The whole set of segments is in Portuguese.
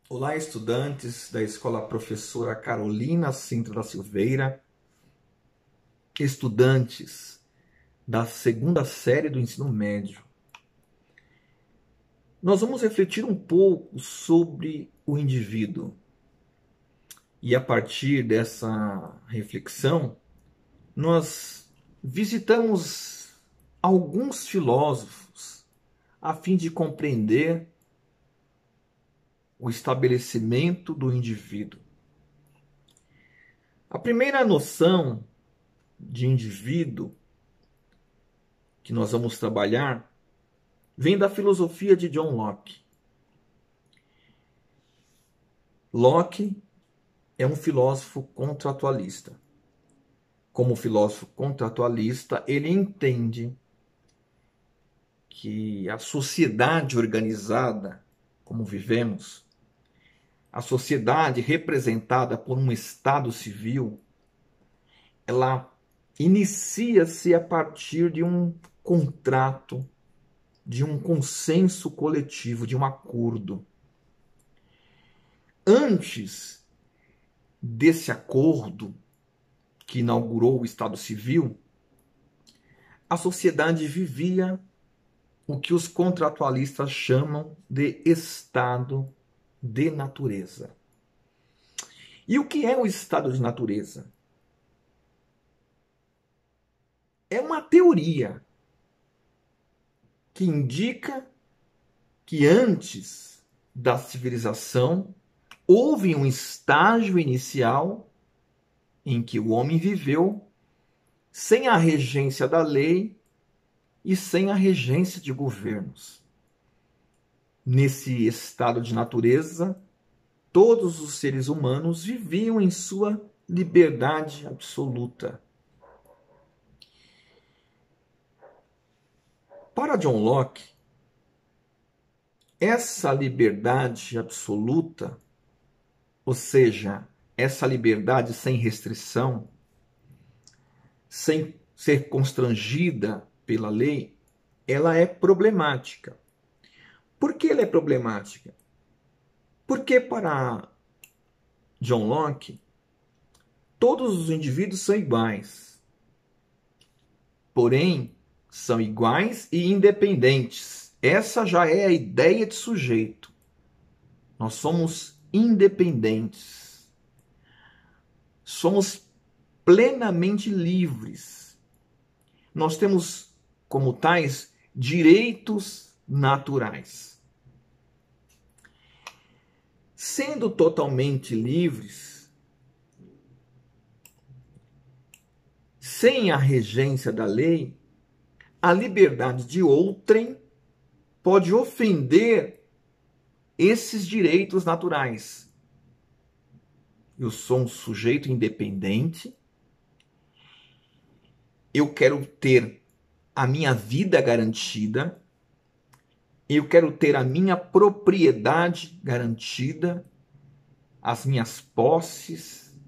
Olá, estudantes da Escola Professora Carolina Sintra da Silveira, estudantes da segunda série do ensino médio. Nós vamos refletir um pouco sobre o indivíduo. E a partir dessa reflexão, nós visitamos alguns filósofos a fim de compreender o estabelecimento do indivíduo. A primeira noção de indivíduo que nós vamos trabalhar vem da filosofia de John Locke. Locke é um filósofo contratualista. Como filósofo contratualista, ele entende que a sociedade organizada, como vivemos, a sociedade representada por um Estado civil, ela inicia-se a partir de um contrato, de um consenso coletivo, de um acordo. Antes desse acordo que inaugurou o Estado Civil, a sociedade vivia o que os contratualistas chamam de estado de natureza. E o que é o estado de natureza? É uma teoria que indica que antes da civilização houve um estágio inicial em que o homem viveu sem a regência da lei e sem a regência de governos. Nesse estado de natureza, todos os seres humanos viviam em sua liberdade absoluta. Para John Locke, essa liberdade absoluta, ou seja, essa liberdade sem restrição, sem ser constrangida pela lei, ela é problemática. Por que ela é problemática? Porque para John Locke, todos os indivíduos são iguais. Porém, são iguais e independentes. Essa já é a ideia de sujeito. Nós somos independentes. Somos plenamente livres. Nós temos, como tais, direitos naturais. Sendo totalmente livres, sem a regência da lei, a liberdade de outrem pode ofender esses direitos naturais. Eu sou um sujeito independente, eu quero ter a minha vida garantida, eu quero ter a minha propriedade garantida, as minhas posses,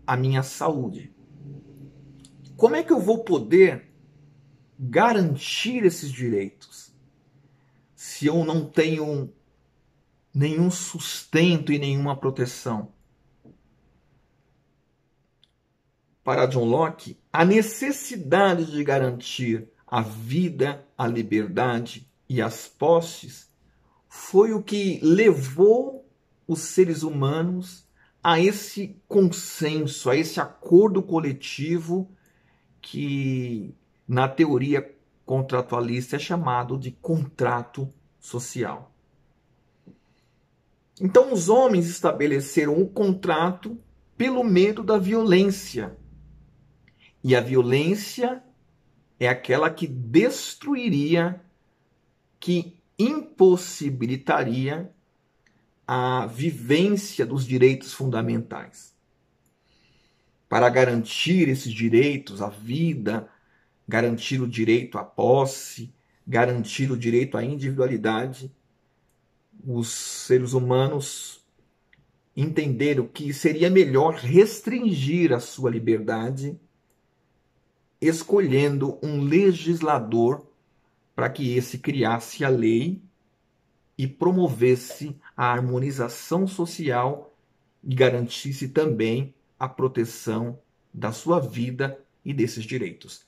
a minha saúde. Como é que eu vou poder garantir esses direitos se eu não tenho nenhum sustento e nenhuma proteção? Para John Locke, a necessidade de garantir a vida, a liberdade e as posses foi o que levou os seres humanos a esse consenso, a esse acordo coletivo que na teoria contratualista é chamado de contrato social. Então os homens estabeleceram o contrato pelo medo da violência. E a violência é aquela que destruiria, que impossibilitaria a vivência dos direitos fundamentais. Para garantir esses direitos, a vida, garantir o direito à posse, garantir o direito à individualidade, os seres humanos entenderam que seria melhor restringir a sua liberdade, escolhendo um legislador para que esse criasse a lei e promovesse a harmonização social e garantisse também a proteção da sua vida e desses direitos.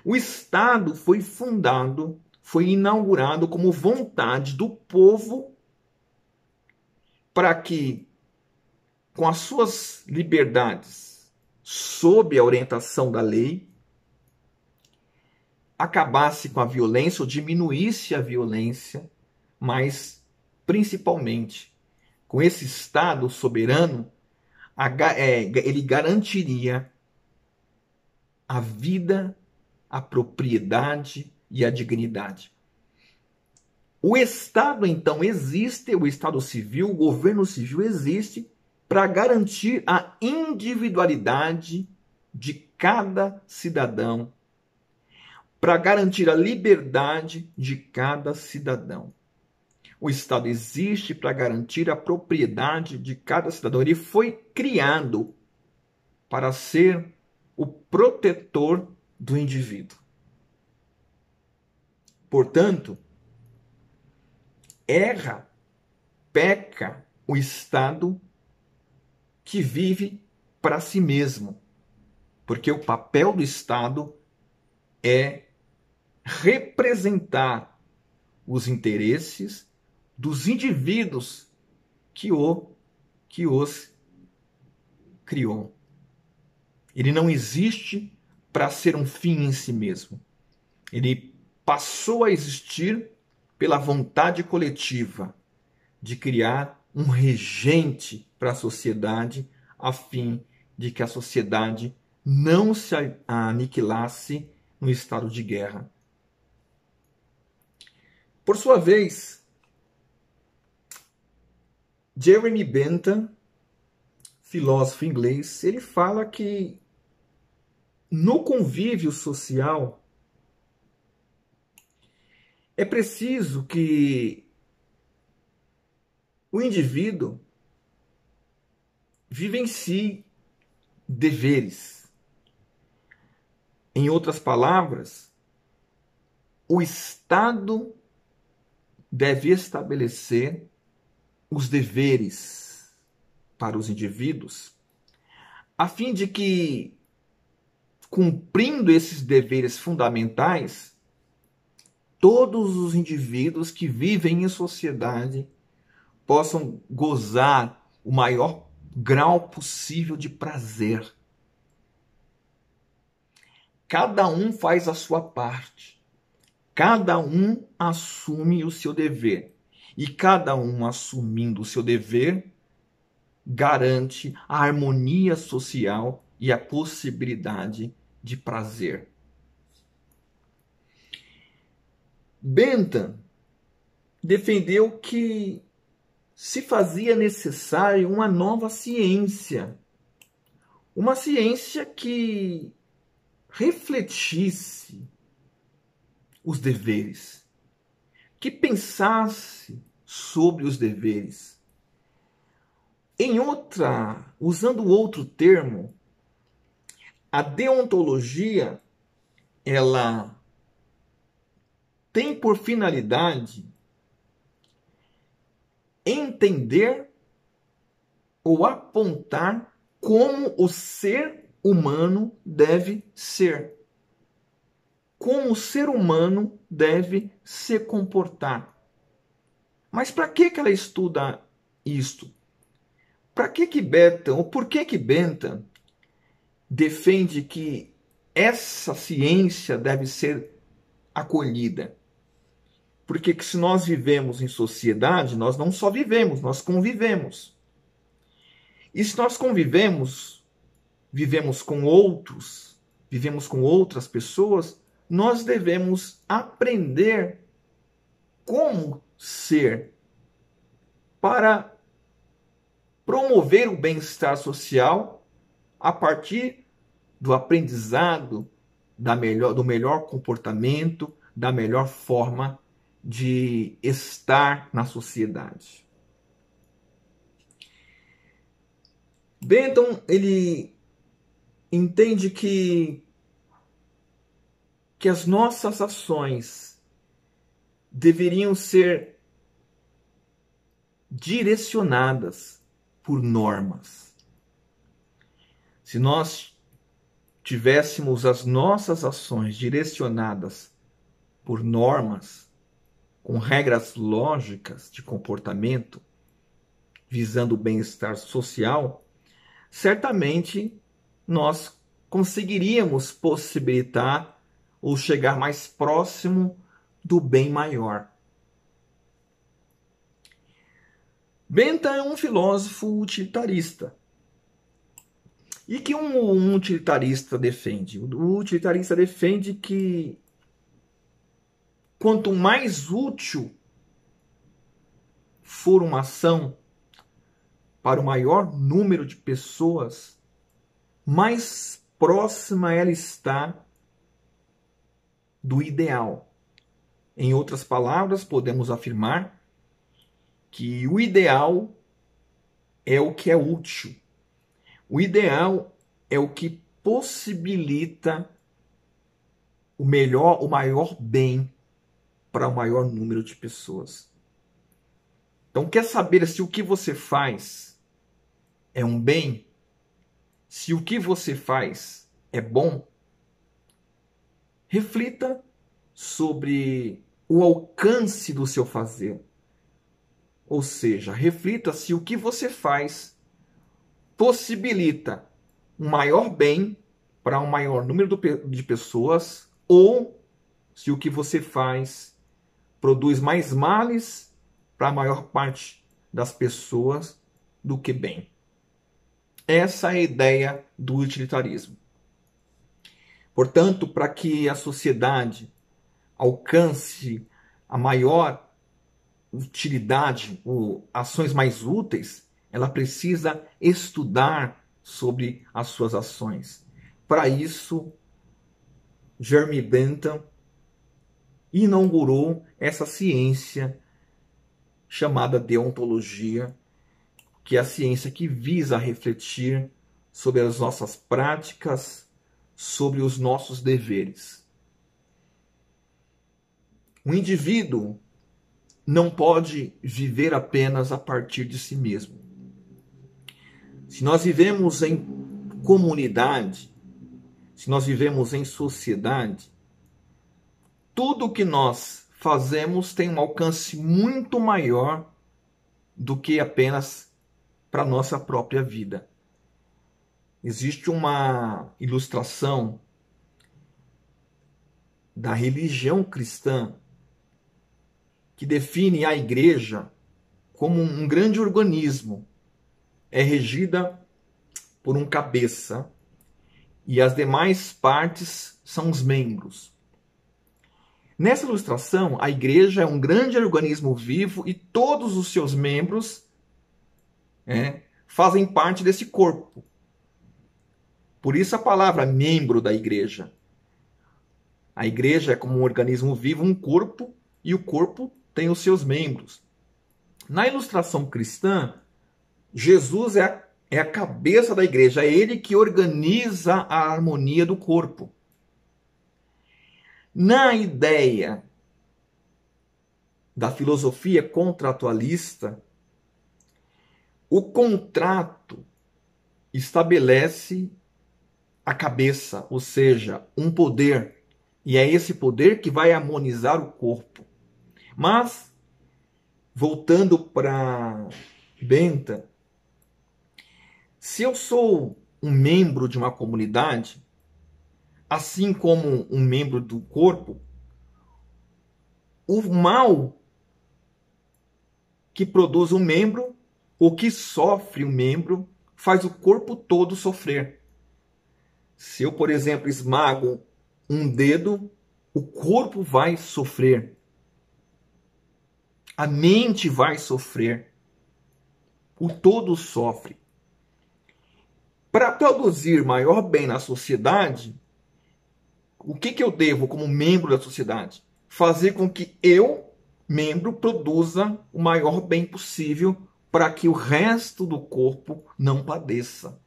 O Estado foi fundado, foi inaugurado como vontade do povo para que, com as suas liberdades, sob a orientação da lei, acabasse com a violência ou diminuísse a violência, mas principalmente com esse Estado soberano, ele garantiria a vida, a propriedade e a dignidade. O Estado, então, existe, o Estado civil, o governo civil existe para garantir a individualidade de cada cidadão, para garantir a liberdade de cada cidadão. O Estado existe para garantir a propriedade de cada cidadão. Ele foi criado para ser o protetor do indivíduo. Portanto, erra, peca o Estado que vive para si mesmo, porque o papel do Estado é representar os interesses dos indivíduos que os criou. Ele não existe para ser um fim em si mesmo. Ele passou a existir pela vontade coletiva de criar um regente para a sociedade, a fim de que a sociedade não se aniquilasse no estado de guerra. Por sua vez, Jeremy Bentham, filósofo inglês, ele fala que no convívio social é preciso que o indivíduo vivencie deveres. Em outras palavras, o Estado deve estabelecer os deveres para os indivíduos, a fim de que, cumprindo esses deveres fundamentais, todos os indivíduos que vivem em sociedade possam gozar o maior grau possível de prazer. Cada um faz a sua parte. Cada um assume o seu dever. E cada um assumindo o seu dever garante a harmonia social e a possibilidade de prazer. Bentham defendeu que se fazia necessário uma nova ciência. Uma ciência que refletisse os deveres, que pensasse sobre os deveres. Usando outro termo, a deontologia, ela tem por finalidade entender ou apontar como o ser humano deve ser. Como o ser humano deve se comportar. Mas para que ela estuda isto? Para que Bentham, ou por que Bentham defende que essa ciência deve ser acolhida? Porque se nós vivemos em sociedade, nós não só vivemos, nós convivemos. E se nós convivemos, vivemos com outros, vivemos com outras pessoas, nós devemos aprender como ser para promover o bem-estar social a partir do aprendizado do melhor comportamento, da melhor forma de estar na sociedade. Bentham, ele entende que as nossas ações deveriam ser direcionadas por normas. Se nós tivéssemos as nossas ações direcionadas por normas, com regras lógicas de comportamento, visando o bem-estar social, certamente nós conseguiríamos possibilitar ou chegar mais próximo do bem maior. Bentham é um filósofo utilitarista. E que um utilitarista defende? O utilitarista defende que quanto mais útil for uma ação para o maior número de pessoas, mais próxima ela está do ideal. Em outras palavras, podemos afirmar que o ideal é o que é útil. O ideal é o que possibilita o maior bem para o maior número de pessoas. Então, quer saber se o que você faz é um bem? Se o que você faz é bom? Reflita sobre o alcance do seu fazer. Ou seja, reflita se o que você faz possibilita um maior bem para um maior número de pessoas, ou se o que você faz produz mais males para a maior parte das pessoas do que bem. Essa é a ideia do utilitarismo. Portanto, para que a sociedade alcance a maior utilidade, ou ações mais úteis, ela precisa estudar sobre as suas ações. Para isso, Jeremy Bentham inaugurou essa ciência chamada deontologia, que é a ciência que visa refletir sobre as nossas práticas, sobre os nossos deveres. O indivíduo não pode viver apenas a partir de si mesmo. Se nós vivemos em comunidade, se nós vivemos em sociedade, tudo o que nós fazemos tem um alcance muito maior do que apenas para a nossa própria vida. Existe uma ilustração da religião cristã que define a igreja como um grande organismo. É regida por um cabeça e as demais partes são os membros. Nessa ilustração, a igreja é um grande organismo vivo e todos os seus membros fazem parte desse corpo. Por isso a palavra membro da igreja. A igreja é como um organismo vivo, um corpo, e o corpo tem os seus membros. Na ilustração cristã, Jesus é a cabeça da igreja, é ele que organiza a harmonia do corpo. Na ideia da filosofia contratualista, o contrato estabelece a cabeça, ou seja, um poder, e é esse poder que vai harmonizar o corpo. Mas, voltando para Bentham, se eu sou um membro de uma comunidade, assim como um membro do corpo, o mal que produz um membro, o que sofre um membro, faz o corpo todo sofrer. Se eu, por exemplo, esmago um dedo, o corpo vai sofrer. A mente vai sofrer. O todo sofre. Para produzir maior bem na sociedade, o que eu devo, como membro da sociedade? Fazer com que eu, membro, produza o maior bem possível para que o resto do corpo não padeça.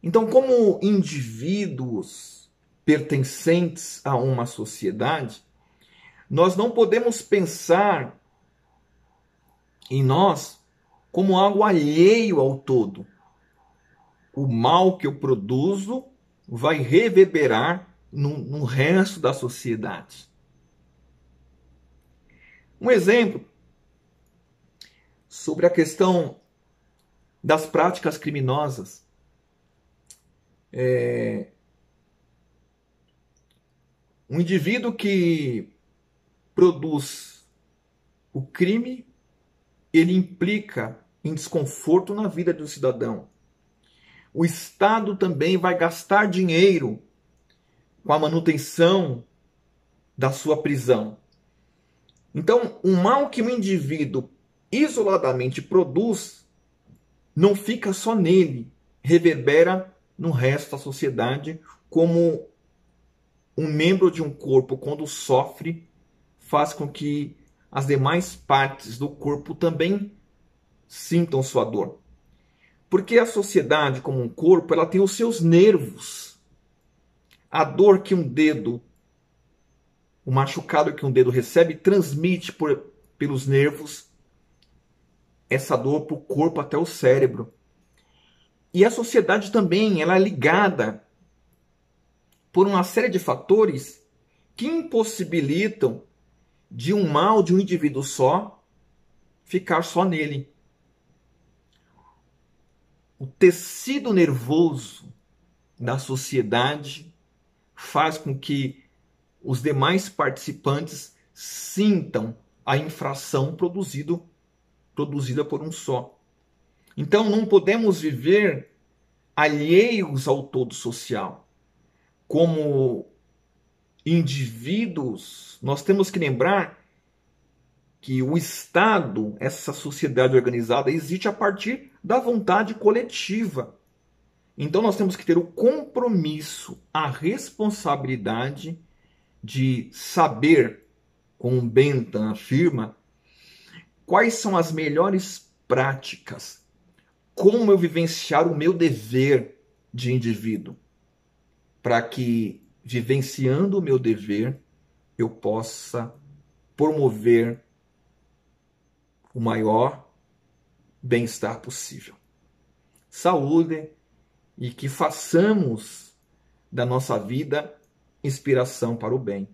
Então, como indivíduos pertencentes a uma sociedade, nós não podemos pensar em nós como algo alheio ao todo. O mal que eu produzo vai reverberar no resto da sociedade. Um exemplo sobre a questão das práticas criminosas. Um indivíduo que produz o crime, ele implica em desconforto na vida do cidadão. O Estado também vai gastar dinheiro com a manutenção da sua prisão. Então, o mal que o indivíduo isoladamente produz não fica só nele, reverbera no resto da sociedade, como um membro de um corpo, quando sofre, faz com que as demais partes do corpo também sintam sua dor. Porque a sociedade, como um corpo, ela tem os seus nervos. A dor que um dedo, o machucado que um dedo recebe, transmite pelos nervos essa dor para o corpo até o cérebro. E a sociedade também, ela é ligada por uma série de fatores que impossibilitam de um mal de um indivíduo só ficar só nele. O tecido nervoso da sociedade faz com que os demais participantes sintam a infração produzida por um só. Então não podemos viver alheios ao todo social. Como indivíduos, nós temos que lembrar que o Estado, essa sociedade organizada, existe a partir da vontade coletiva. Então nós temos que ter o compromisso, a responsabilidade de saber, como Bentham afirma, quais são as melhores práticas, como eu vivenciar o meu dever de indivíduo, para que, vivenciando o meu dever, eu possa promover o maior bem-estar possível. Saúde e que façamos da nossa vida inspiração para o bem.